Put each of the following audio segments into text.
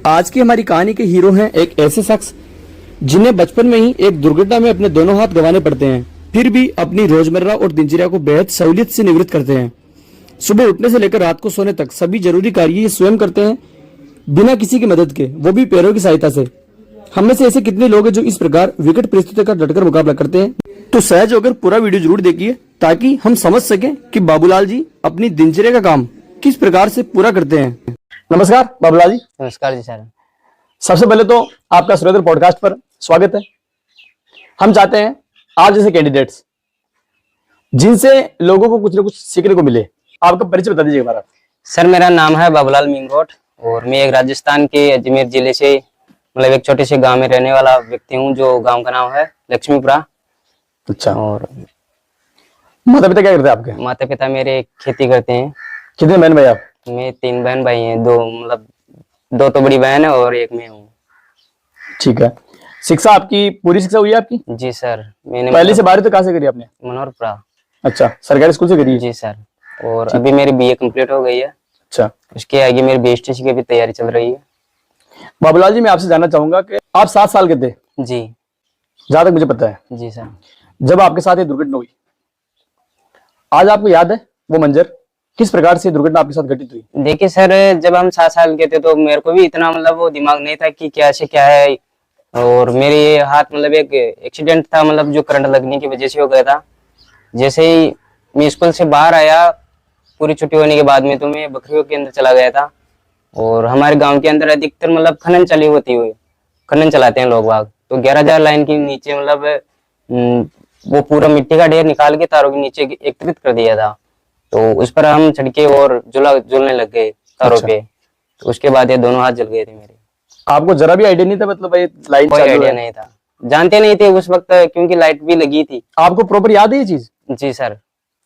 आज की हमारी कहानी के हीरो हैं एक ऐसे शख्स जिन्हें बचपन में ही एक दुर्घटना में अपने दोनों हाथ गंवाने पड़ते हैं, फिर भी अपनी रोजमर्रा और दिनचर्या को बेहद सहूलियत से निवृत्त करते हैं। सुबह उठने से लेकर रात को सोने तक सभी जरूरी कार्य ये स्वयं करते हैं, बिना किसी की मदद के, वो भी पैरों की सहायता से। हम में से ऐसे कितने लोग हैं जो इस प्रकार विकट परिस्थितियों का डटकर मुकाबला करते हैं? तो सहज होकर पूरा वीडियो जरूर देखिए ताकि हम समझ सकें कि बाबूलाल जी अपनी दिनचर्या का काम किस प्रकार से पूरा करते हैं। नमस्कार बाबूलाल जी। नमस्कार जी सर। सबसे पहले तो आपका सूर्योदय पॉडकास्ट पर स्वागत है। हम चाहते हैं आप जैसे कैंडिडेट्स जिनसे लोगों को कुछ न कुछ सीखने को मिले, आपका परिचय बता दीजिए हमारा। सर मेरा नाम है बाबूलाल मिंगोट और मैं एक राजस्थान के अजमेर जिले से मतलब एक छोटे से गांव में रहने वाला व्यक्ति हूं, जो गांव का नाम है लक्ष्मीपुरा। अच्छा। और माता पिता क्या करते हैं आपके? माता पिता मेरे खेती करते हैं। कितने बहन भाई आप? मैं 3 बहन भाई हैं, दो तो बड़ी बहन है और एक मैं हूँ। ठीक है। शिक्षा आपकी पूरी शिक्षा हुई है आपकी? जी सर। मैंने पहले से 12वीं तो कहाँ से करी आपने? मनोहरपुरा। अच्छा, सरकारी स्कूल से करी है? जी सर। और अभी मेरी बीए कंप्लीट हो गई है। अच्छा। उसके आगे मेरी बीएसटी की भी तैयारी चल रही है। बाबूलाल जी, मैं आपसे जानना चाहूंगा कि आप 7 साल के थे? जी, जहां तक मुझे पता है। जी सर। जब आपके साथ ये दुर्घटना हुई, आज आपको याद है वो मंजर, किस प्रकार से दुर्घटना आपके साथ घटित हुई? देखिए सर, जब हम 7 साल के थे तो मेरे को भी इतना मतलब वो दिमाग नहीं था कि क्या से क्या है। और मेरे हाथ मतलब एक एक्सीडेंट था, मतलब जो करंट लगने की वजह से हो गया था। जैसे ही मैं स्कूल से बाहर आया पूरी छुट्टी होने के बाद में, तो मैं बकरियों के अंदर चला गया था। और हमारे गांव के अंदर अधिकतर मतलब खनन चली होती हुई खनन चलाते हैं लोग बाग। तो 11,000 लाइन के नीचे मतलब वो पूरा मिट्टी का ढेर निकाल के तारों के नीचे एकत्रित कर दिया था। तो उस पर हम छड़के और झूलने लग गए तारों पे। तो उसके बाद ये दोनों हाथ जल गए थे मेरे। आपको जरा भी आइडिया नहीं था? मतलब ये लाइन कोई आइडिया नहीं था, जानते नहीं थे उस वक्त, क्योंकि लाइट भी लगी थी। आपको प्रॉपर याद है ये चीज? जी सर।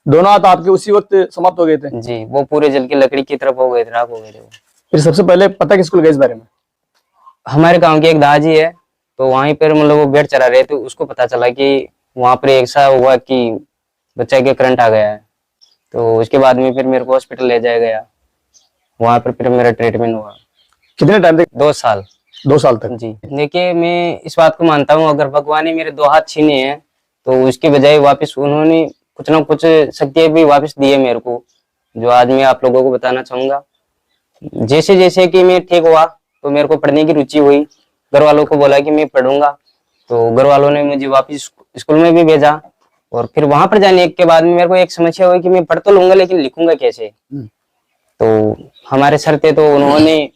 दोनों हाथ आपके उसी वक्त समाप्त हो गए थे? जी, वो पूरे जल के लकड़ी की तरफ हो गए थे, राख हो गए थे वो। फिर सबसे पहले पता किसको लगा इस बारे में? हमारे गांव के एक दादाजी है, तो वहीं पर मतलब वो भेड़ चरा रहे थे, उसको पता चला कि वहां पर ऐसा हुआ कि बच्चा के करंट आ गया है। तो उसके बाद में फिर मेरे को हॉस्पिटल ले जाया गया। वहां पर फिर मेरा ट्रीटमेंट हुआ। कितने टाइम तक? 2 साल। 2 साल तक? जी। देखिए, मैं इस बात को मानता हूँ, अगर भगवान ने मेरे 2 हाथ छीने हैं तो उसके बजाय वापस उन्होंने कुछ ना कुछ शक्तियां भी वापस दी है मेरे को, जो आज मैं आप लोगों को बताना चाहूंगा। जैसे जैसे कि मैं ठीक हुआ तो मेरे को पढ़ने की रुचि हुई। घर वालों को बोला कि मैं पढ़ूंगा, तो घर वालों ने मुझे वापस स्कूल में भी भेजा। और फिर वहां पर जाने के बाद में मेरे को एक समस्या हुई कि मैं पढ़ तो लूंगा लेकिन लिखूंगा कैसे। तो हमारे सर थे, तो उन्होंने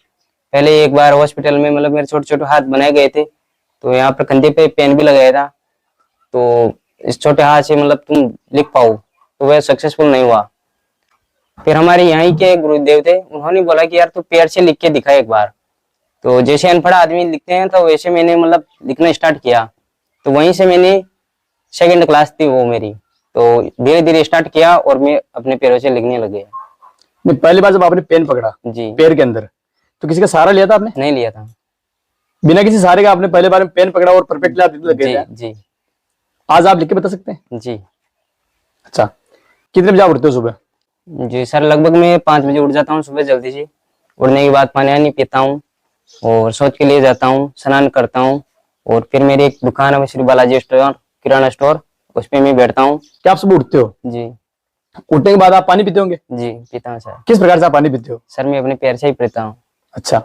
पहले एक बार हॉस्पिटल में मतलब मेरे छोटे छोटे हाथ बनाए गए थे, तो यहाँ पर कंधे पे पेन भी लगाया था। तो इस छोटे हाथ से मतलब तुम लिख पाओ, तो वह सक्सेसफुल नहीं हुआ। फिर हमारे यहीं के गुरुदेव थे, उन्होंने बोला कि यार तू पैर से लिख के दिखा एक बार। तो जैसे अनपढ़ आदमी लिखते हैं तो वैसे मैंने मतलब लिखना स्टार्ट किया। तो वहीं से मैंने 2nd क्लास थी वो मेरी, तो धीरे धीरे स्टार्ट किया और मैं अपने पैरों से लिखने लग गया। नहीं, पहली बार जब आपने पेन पकड़ा जी पैर के अंदर, तो किसी का सहारा लिया था आपने? नहीं लिया था। बिना किसी सहारे का आपने पहले बार में पेन पकड़ा और परफेक्टली आप लिखने लग गए थे? जी। आज आप लिख के बता सकते हैं? जी। अच्छा, कितने बजे आप उठते हो सुबह? जी सर, लगभग मैं 5 बजे उठ जाता हूँ सुबह जल्दी से। उठने के बाद पानी पीता हूँ और सोच के लिए जाता हूँ, स्नान करता हूँ। और फिर मेरी एक दुकान है श्री बालाजी स्टोर, किराना स्टोर, उस पे मैं बैठता हूँ। क्या आप सुबह उठते हो? जी। उठने के बाद आप पानी पीते होंगे? जी पीता हूँ सर। किस प्रकार से आप पानी पीते हो? सर मैं अपने पैर से ही पीता हूँ। अच्छा,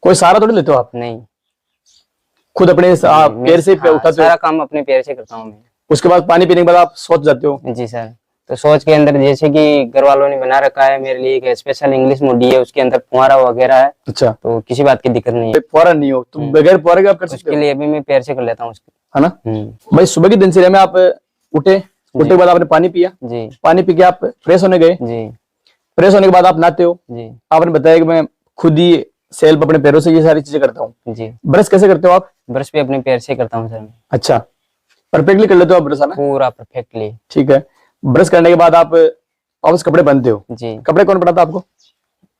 कोई सहारा थोड़ी लेते हो आप? नहीं, खुद अपने पैर से उठाते हो? सारा काम अपने पैर से करता हूँ मैं। उसके बाद पानी पीने के बाद आप सोच जाते हो? जी सर। तो सोच के अंदर जैसे कि घर वालों ने बना रखा है मेरे लिए एक स्पेशल इंग्लिश मूडी है, उसके अंदर फुहारा वगैरह है। अच्छा। तो किसी बात की दिक्कत नहीं है। फुहारा नहीं हो तो बगैर फुहारे के आप कर सकते उसके हो? लिए भी मैं पैर से कर लेता हूँ उसको, है ना? भाई, सुबह की दिनचर्या में आप उठे के बाद आपने पानी पिया? जी। पानी पी के आप फ्रेश होने गए? जी। फ्रेश होने के बाद आप नहाते हो? जी। आपने बताया कि मैं खुद ही सेल्फ अपने पैरों से ये सारी चीजें करता हूँ। जी। ब्रश कैसे करते हो आप? ब्रश भी अपने पैर से करता हूँ सर मैं। अच्छा, परफेक्टली कर लेते हो आप ब्रश? है ना? पूरा परफेक्टली। ठीक है। ब्रश करने के बाद आप वापस कपड़े पहनते हो? जी। कपड़े कौन पहनाता आपको?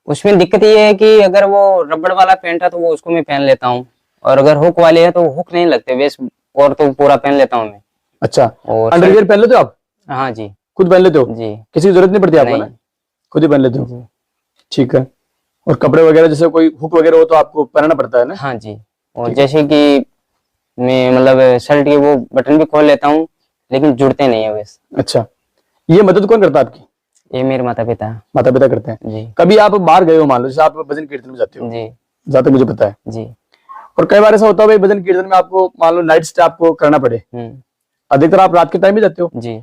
उसमें दिक्कत ये है कि अगर वो रबड़ वाला पैंट है तो वो उसको मैं पहन लेता हूँ, और अगर हुक वाले है तो हुक नहीं लगते वेस्ट, और तो पूरा पहन लेता हूँ मैं। अच्छा, और अंडरवियर पहन लेते हो आप? हाँ जी। खुद पहन लेते हो? जी। किसी की जरूरत नहीं पड़ती आपको ना? खुद ही पहन लेते हो? जी। ठीक है। और कपड़े वगैरह जैसे कोई हुक वगैरह हो तो आपको पहनना पड़ता है ना? हाँ जी। और जैसे कि मैं मतलब शर्ट के वो बटन भी खोल लेता हूँ, लेकिन जुड़ते नहीं है वैसे। अच्छा, ये मदद कौन करता है आपकी? ये मेरे माता पिता हैं। माता पिता करते हैं। जी कभी आप बाहर गए हो, मान लो जैसे आप भजन कीर्तन में जाते हो, जी जहाँ तक मुझे पता है, जी। और कई बार ऐसा होता है भाई भजन कीर्तन में आपको मान लो नाइट स्टे आपको करना पड़े, अधिकतर आप रात के टाइम में जाते हो, जी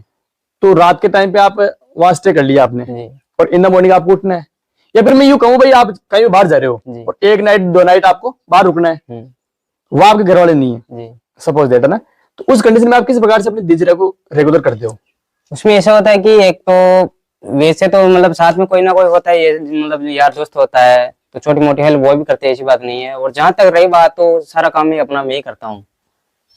तो रात के टाइम पे आप वहां स्टे कर लिया आपने, जी और इन द मॉर्निंग आपको उठना है, या फिर मैं यूं कहूँ भाई आप कहीं बाहर जा रहे हो जी। और एक नाइट 2 नाइट आपको बाहर रुकना है, वो आपके घर वाले नहीं है, जी। सपोज दैट है ना, तो उस कंडीशन में आप किस प्रकार से अपनी दिनचर्या को रेगुलर करते हो? उसमें ऐसा होता है कि एक तो वैसे तो मतलब साथ में कोई ना कोई होता है, ये मतलब यार दोस्त होता है, तो छोटी मोटी हेल्प वो भी करते हैं, ऐसी बात नहीं है। और जहां तक रही बात, तो सारा काम मैं अपना मैं ही करता हूँ।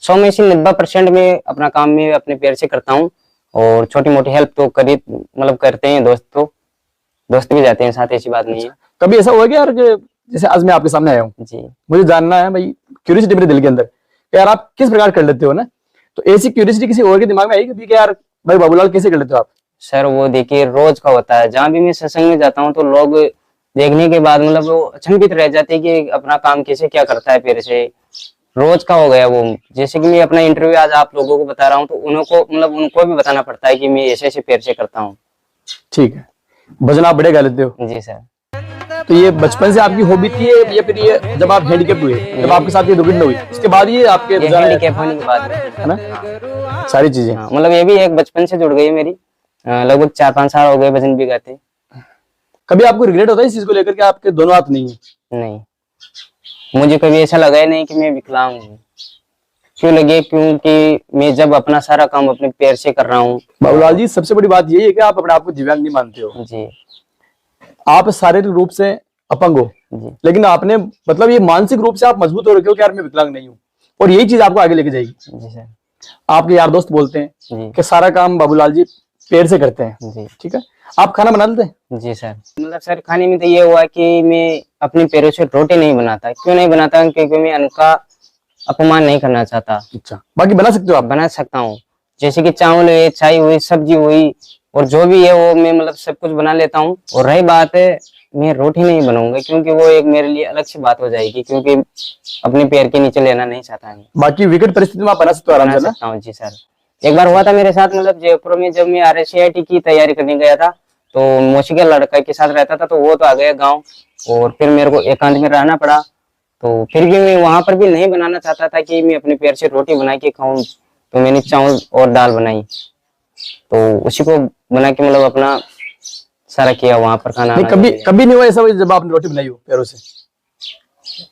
100 में से 90% में अपना काम मैं अपने पैर से करता हूँ, और छोटी मोटी हेल्प तो करीब मतलब करते हैं दोस्त, तो दोस्त भी जाते हैं साथ, ऐसी बात नहीं है। कभी ऐसा हुआ कि यार जैसे आज मैं आपके सामने आया हूँ, जी मुझे जानना है भाई, क्यूरियोसिटी मेरे दिल के अंदर कि यार आप किस प्रकार कर लेते हो ना, तो ऐसी क्यूरियोसिटी किसी और के दिमाग में आई कभी कि यार भाई बाबूलाल कैसे कर लेते हो आप? सर वो देखिए रोज का होता है, जहां भी मैं सत्संग में जाता हूँ तो लोग देखने के बाद मतलब वो अचंभित रह जाते हैं कि अपना काम कैसे क्या करता है पैर से। रोज का हो गया वो। जैसे कि मैं अपना इंटरव्यू आज आप लोगों को बता रहा हूँ, तो उनको भी बताना पड़ता है कि मैं ऐसे ऐसे पैर से करता हूँ। ठीक है, भजन आप बड़े गा लेते हो? जी सर। तो ये बचपन से आपकी हॉबी थी या फिर ये जब आप हैंडीकैप हुए, जब आपके साथ ये दुर्घटना हुई उसके बाद ये आपके ये रुझान आया? हैंडीकैप होने के बाद है ना, सारी चीजें। हाँ, मतलब ये भी एक बचपन से जुड़ गई है मेरी। लगभग 4-5 साल हो गए भजन भी गाते। कभी आपको रिग्रेट होता है इस चीज को लेकर के आपके दोनों हाथ नहीं है? नहीं, मुझे कभी ऐसा लगा ही नहीं कि मैं विकलांग हूँ। क्यों लगे? क्योंकि मैं जब अपना सारा काम अपने पैर से कर रहा हूँ। बाबूलाल जी, सबसे बड़ी बात यही है कि आप अपने आप को दिव्यांग नहीं मानते हो। जी आप शारीरिक रूप से अपंग हो, जी लेकिन आपने मतलब ये मानसिक रूप से आप मजबूत हो रखे हो कि यार मैं विकलांग नहीं हूँ, और यही चीज आपको आगे लेके जाएगी। जी सर। आपके यार दोस्त बोलते हैं जी कि सारा काम बाबूलाल जी पैर से करते हैं। जी ठीक है, आप खाना बना लेते हैं? जी सर। मतलब सर खाने में तो ये हुआ कि मैं अपने पैरों से रोटी नहीं बनाता। क्यों नहीं बनाता? क्योंकि मैं उनका अपमान नहीं करना चाहता। अच्छा, बाकी बना सकते हो आप? बना सकता हूँ, जैसे कि चावल है, चाय हुई, सब्जी हुई, और जो भी है वो मैं मतलब सब कुछ बना लेता हूँ। और रही बात है, मैं रोटी नहीं बनाऊंगा, क्योंकि वो एक मेरे लिए अलग सी बात हो जाएगी, क्योंकि अपने पैर के नीचे लेना नहीं चाहता मैं। बाकी विकट परिस्थिति में आप बना सकते हो आराम बना से ना? सकता हूँ जी सर। एक बार हुआ था मेरे साथ, मतलब जयपुर में जब मैं RSCIT की तैयारी करने गया था, तो मौसी के लड़का के साथ रहता था, तो वो तो आ गया गाँव, और फिर मेरे को एकांत में रहना पड़ा। तो फिर भी मैं वहां पर भी नहीं बनाना चाहता था कि मैं अपने पैर से रोटी बना के खाऊं, तो मैंने चावल और दाल बनाई, तो उसी को बना के मतलब अपना सारा किया वहां पर खाना। नहीं, कभी नहीं हुआ ऐसा जब आपने रोटी बनाई हो पैरों से?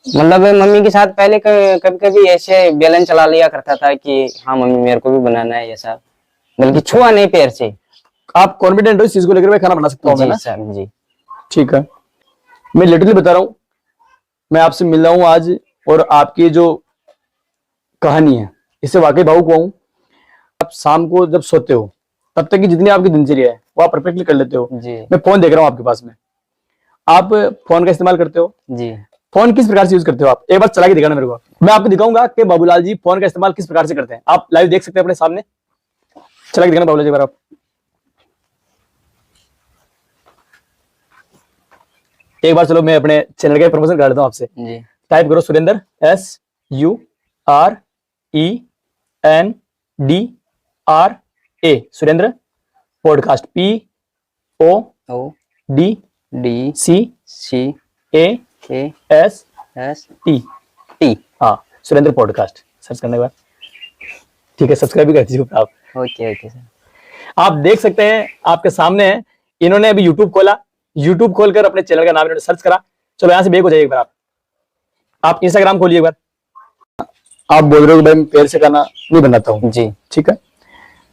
मतलब मम्मी के साथ पहले कभी कभी ऐसे बेलन चला लिया करता था कि हाँ मम्मी मेरे को भी बनाना है ऐसा, बल्कि छुआ नहीं पैर से। आप कॉन्फिडेंट हो इस चीज को लेकर? मैं खाना बना सकता हूँ जी ना? सर जी। ठीक है, मैं लिटरली बता रहा हूँ, मैं आपसे मिल रहा हूँ आज, और आपकी जो कहानी है इससे वाकई भावुक हुआ हूँ। आप शाम को जब सोते हो तब तक की जितनी आपकी दिनचर्या है वो आप परफेक्टली कर लेते हो। जी मैं फोन देख रहा हूँ आपके पास में, आप फोन का इस्तेमाल करते हो? जी। फोन किस प्रकार से यूज करते हो आप? एक बार चला के दिखाना मेरे को। मैं आपको दिखाऊंगा कि बाबूलाल जी फोन का इस्तेमाल किस प्रकार से करते हैं। आप लाइव देख सकते हैं अपने सामने, चला के दिखाना बाबूलाल जी एक बार आप। एक बार चलो मैं अपने चैनल का प्रमोशन कर देता हूँ आपसे। जी टाइप करो Surendra, SURENDRA, Surendra podcast, PODCAST। हाँ, सुरेंद्र पॉडकास्ट सर्च करने के बाद ठीक है, सब्सक्राइब भी कर दीजिए आप। Okay okay sir. आप देख सकते हैं आपके सामने है, इन्होंने अभी यूट्यूब खोला, यूट्यूब खोलकर अपने चैनल का नाम इन्होंने सर्च करा। चलो यहाँ से बेक हो जाइए एक बार आप इंस्टाग्राम खोलिए एक बार। आप बोल रहे हो भाई मैं पैर से खाना नहीं बनाता हूँ जी। ठीक है,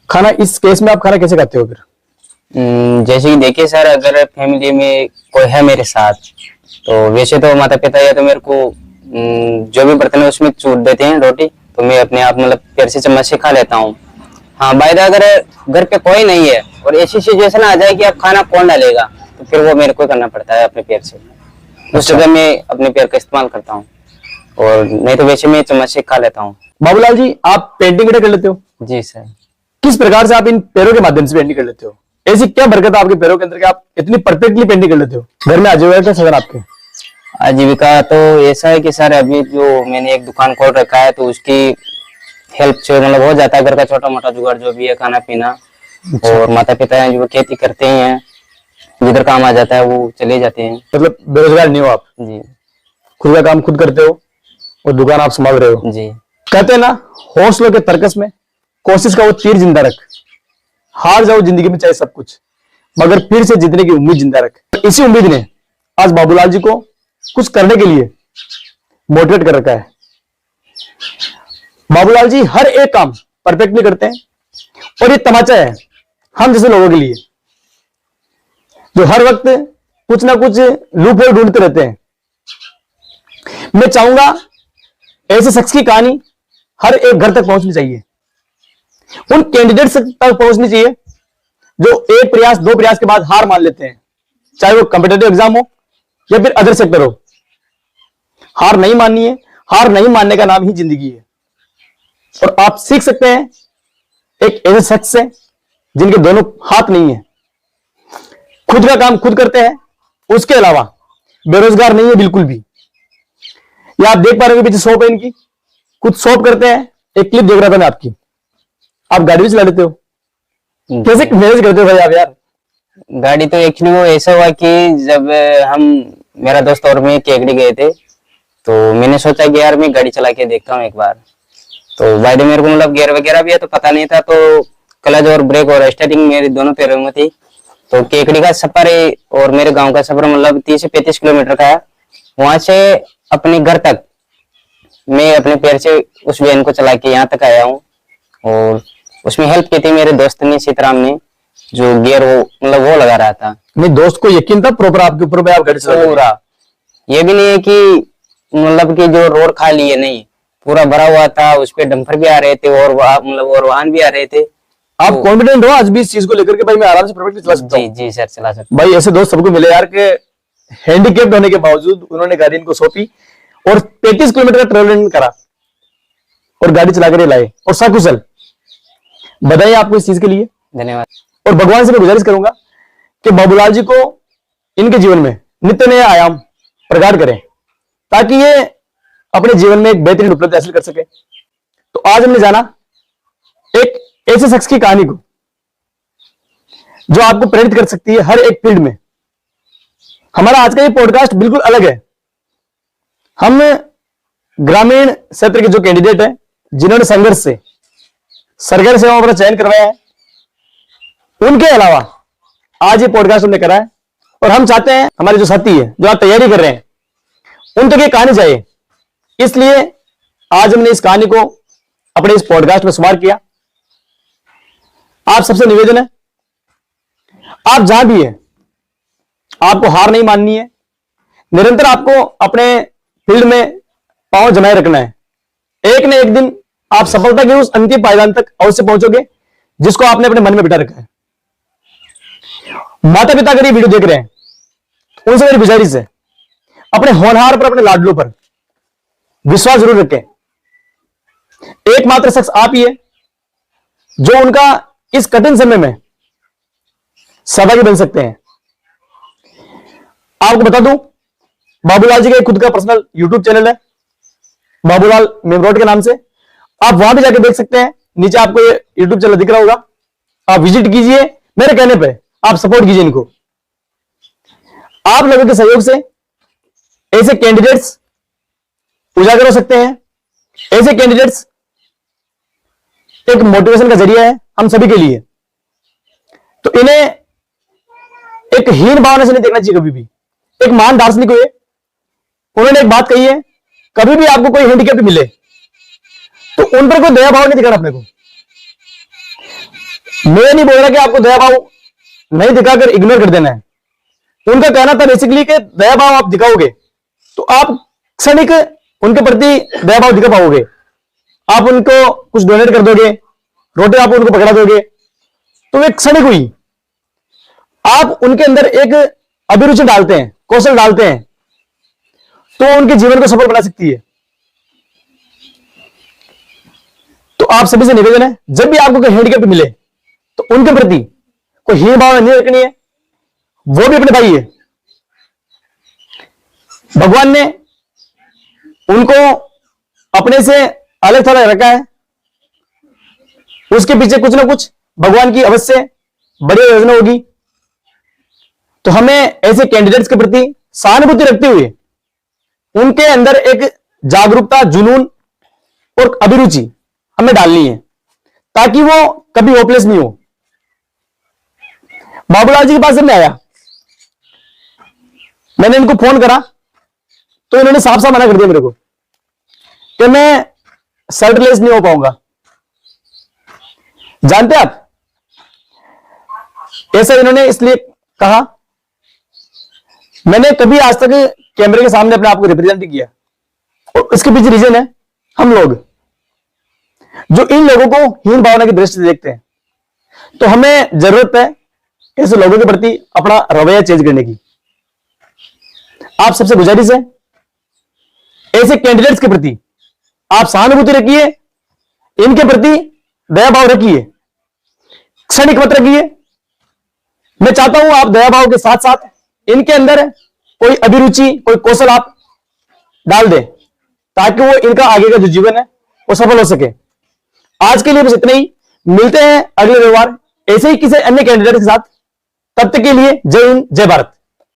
खाना इस केस में आप खाना कैसे खाते हो फिर? जैसे कि देखिए सर, अगर फैमिली में कोई है मेरे साथ, तो वैसे तो माता पिता या तो मेरे को जो भी बर्तन है उसमें चूट देते हैं रोटी, तो मैं अपने आप मतलब पैर से चम्मच से खा लेता हूँ। हाँ, बायदा अगर घर पे कोई नहीं है और ऐसी सिचुएशन आ जाए कि अब खाना कौन डालेगा, तो फिर वो मेरे को करना पड़ता है अपने पैर से। उस जगह मैं अपने पैर का इस्तेमाल करता हूँ, और नहीं तो वैसे मैं चम्मच से खा लेता हूँ। बाबूलाल जी, आप पेंटिंग कर लेते हो? जी सर। किस प्रकार से आप इन पैरों के माध्यम से पेंटिंग कर लेते हो? ऐसी क्या बरकत है आपके पैरों के अंदर कि आप इतनी परफेक्टली पेंटिंग कर लेते हो? घर में आज हुआ क्या सदन आपके? आजीविका तो ऐसा है कि सर अभी जो मैंने एक दुकान खोल रखा है तो उसकी हेल्प से मतलब हो जाता है, घर का छोटा मोटा जुगाड़ जो भी है, खाना पीना। और माता पिता हैं जो वो खेती करते ही हैं, जिधर काम आ जाता है वो चले जाते हैं। मतलब बेरोजगार नहीं हो आप, जी खुद का काम खुद करते हो और दुकान आप संभाल रहे हो। जी। कहते हैं ना, हौसलों के तर्कस में कोशिश का वो तीर जिंदा रख। हार जाओ जिंदगी में चाहे सब कुछ, मगर फिर से जीतने की उम्मीद जिंदा रख। इसी उम्मीद ने आज बाबूलाल जी को कुछ करने के लिए मोटिवेट कर रखा है। बाबूलाल जी हर एक काम परफेक्टली करते हैं और ये तमाचा है हम जैसे लोगों के लिए, जो हर वक्त कुछ ना कुछ लूप होल ढूंढते रहते हैं। मैं चाहूंगा ऐसे शख्स की कहानी हर एक घर तक पहुंचनी चाहिए, उन कैंडिडेट्स तक पहुंचनी चाहिए जो एक प्रयास दो प्रयास के बाद हार मान लेते हैं, चाहे वो कॉम्पिटिटिव एग्जाम हो या फिर अदर सेक्टर हो। हार नहीं माननी है, हार नहीं मानने का नाम ही जिंदगी है। और आप सीख सकते हैं एक ऐसे शख्स से जिनके दोनों हाथ नहीं है, खुद का काम खुद करते हैं, उसके अलावा बेरोजगार नहीं है बिल्कुल भी। या आप देख पा रहे हो पीछे शॉप है इनकी, खुद शॉप करते हैं। एक क्लिप देख रहा था मैं आपकी, आप गाड़ी भी चला लेते हो, कैसे मैनेज करते हो भाई आप यार? गाड़ी तो एक्चुअली वो ऐसा हुआ कि जब हम मेरा दोस्त और मैं केकड़ी गए थे तो मैंने सोचा कि यार मैं गाड़ी चला के देखता हूँ एक बार। तो बाय द वे मेरे को मतलब गियर वगैरह भी है तो पता नहीं था, तो क्लच और ब्रेक और स्टार्टिंग मेरे दोनों पैरों में थी। तो केकड़ी का सफर है और मेरे गांव का सफर मतलब 30 से 35 किलोमीटर का है। वहां से अपने घर तक मैं अपने पैर से उस वैन को चला के यहाँ तक आया हूँ। और उसमें हेल्प की थी मेरे दोस्त ने, सीताराम ने, जो गियर वो मतलब वो लगा रहा था। नहीं, दोस्त को यकीन था प्रॉपर आपके ऊपर आप गाड़ी चला रहे हो? पूरा ये भी नहीं है कि मतलब कि जो रोड खाली है, नहीं, पूरा भरा हुआ था, उस पे डंपर भी आ रहे थे और मतलब और वाहन भी आ रहे थे। आप तो कॉन्फिडेंट हो आज भी इस चीज को लेकर के भाई मैं आराम से परफेक्टली चला सकता जी हूँ? जी सर चला सकते। भाई ऐसे दोस्त सबको मिले यार के हैंडीकेप्ड होने के बावजूद उन्होंने गाड़ी इनको सौंपी और 35 किलोमीटर का ट्रेवल करा और गाड़ी चला कर लाए और सकुशल। बधाई आपको इस चीज के लिए। धन्यवाद। और भगवान से मैं गुजारिश करूंगा कि बाबूलाल जी को इनके जीवन में नित्य नए आयाम प्रगाढ़ करें ताकि ये अपने जीवन में एक बेहतरीन उपलब्धि हासिल कर सके। तो आज हमने जाना एक ऐसे शख्स की कहानी को जो आपको प्रेरित कर सकती है हर एक फील्ड में। हमारा आज का ये पॉडकास्ट बिल्कुल अलग है। हम ग्रामीण क्षेत्र के जो कैंडिडेट हैं जिन्होंने संघर्ष से सरकारी सेवाओं का चयन करवाया है, उनके अलावा आज ये पॉडकास्ट हमने करा है। और हम चाहते हैं हमारे जो साथी है जो आप तैयारी कर रहे हैं उन तक ये कहानी जाए, इसलिए आज हमने इस कहानी को अपने इस पॉडकास्ट में शुमार किया। आप सबसे निवेदन है, आप जहां भी है आपको हार नहीं माननी है, निरंतर आपको अपने फील्ड में पांव जमाए रखना है। एक न एक दिन आप सफलता के उस अंतिम पायदान तक अवश्य पहुंचोगे जिसको आपने अपने मन में बिठा रखा है। माता पिता अगर ये वीडियो देख रहे हैं उनसे मेरी गुजारिश है, अपने होनहार पर, अपने लाडलों पर विश्वास जरूर रखें। एकमात्र शख्स आप ही है जो उनका इस कठिन समय में सहभागी बन सकते हैं। आपको बता दूं, बाबूलाल जी का खुद का पर्सनल यूट्यूब चैनल है, बाबूलाल मेमरोड के नाम से। आप वहां भी जाके देख सकते हैं, नीचे आपको ये यूट्यूब चैनल दिख रहा होगा। आप विजिट कीजिए, मेरे कहने पे आप सपोर्ट कीजिए इनको। आप लोगों के सहयोग से ऐसे कैंडिडेट्स उजागर हो सकते हैं। ऐसे कैंडिडेट्स एक मोटिवेशन का जरिया है हम सभी के लिए। तो इन्हें एक हीन भावना से नहीं देखना चाहिए कभी भी। एक महान दार्शनिक हुए, उन्होंने एक बात कही है, कभी भी आपको कोई हैंडीकैप मिले तो उन पर कोई दया भाव नहीं दिखाना अपने को। मैं नहीं बोल रहा कि आपको दया भाव नहीं दिखाकर इग्नोर कर देना है। उनका कहना था बेसिकली कि दया भाव आप दिखाओगे तो आप क्षणिक उनके प्रति दया भाव दिखा पाओगे। आप उनको कुछ डोनेट कर दोगे, रोटी आप उनको पकड़ा दोगे तो वे क्षणिक हुई। आप उनके अंदर एक अभिरुचि डालते हैं, कौशल डालते हैं, तो उनके जीवन को सफल बना सकती है। तो आप सभी से निवेदन है, जब भी आपको कोई हैंडीकैप मिले तो उनके प्रति कोई हीन भावना नहीं रखनी है। वो भी अपने भाई है, भगवान ने उनको अपने से अलग थलग रखा है, उसके पीछे कुछ ना कुछ भगवान की अवश्य बड़ी योजना होगी। तो हमें ऐसे कैंडिडेट्स के प्रति सहानुभूति रखते हुए उनके अंदर एक जागरूकता, जुनून और अभिरुचि हमें डालनी है, ताकि वो कभी होपलेस नहीं हो। बाबूलाल जी के पास जब मैं आया, मैंने इनको फोन करा तो इन्होंने साफ साफ मना कर दिया मेरे को कि मैं शर्टलेस नहीं हो पाऊंगा। जानते आप, ऐसा इन्होंने इसलिए कहा, मैंने कभी आज तक कैमरे के सामने अपने आप को रिप्रेजेंट नहीं किया, और इसके पीछे रीजन है हम लोग जो इन लोगों को हीन भावना की दृष्टि से देखते हैं। तो हमें जरूरत है ऐसे लोगों के प्रति अपना रवैया चेंज करने की। आप सबसे गुजारिश है, ऐसे कैंडिडेट्स के प्रति आप सहानुभूति रखिए, इनके प्रति दया भाव रखिए, क्षणिक मत रखिए। मैं चाहता हूं आप दया भाव के साथ साथ इनके अंदर कोई अभिरुचि, कोई कौशल आप डाल दें, ताकि वो इनका आगे का जो जीवन है वो सफल हो सके। आज के लिए बस इतना ही, मिलते हैं अगले रविवार ऐसे ही किसी अन्य कैंडिडेट के साथ। तब तक के लिए जय हिंद, जय भारत।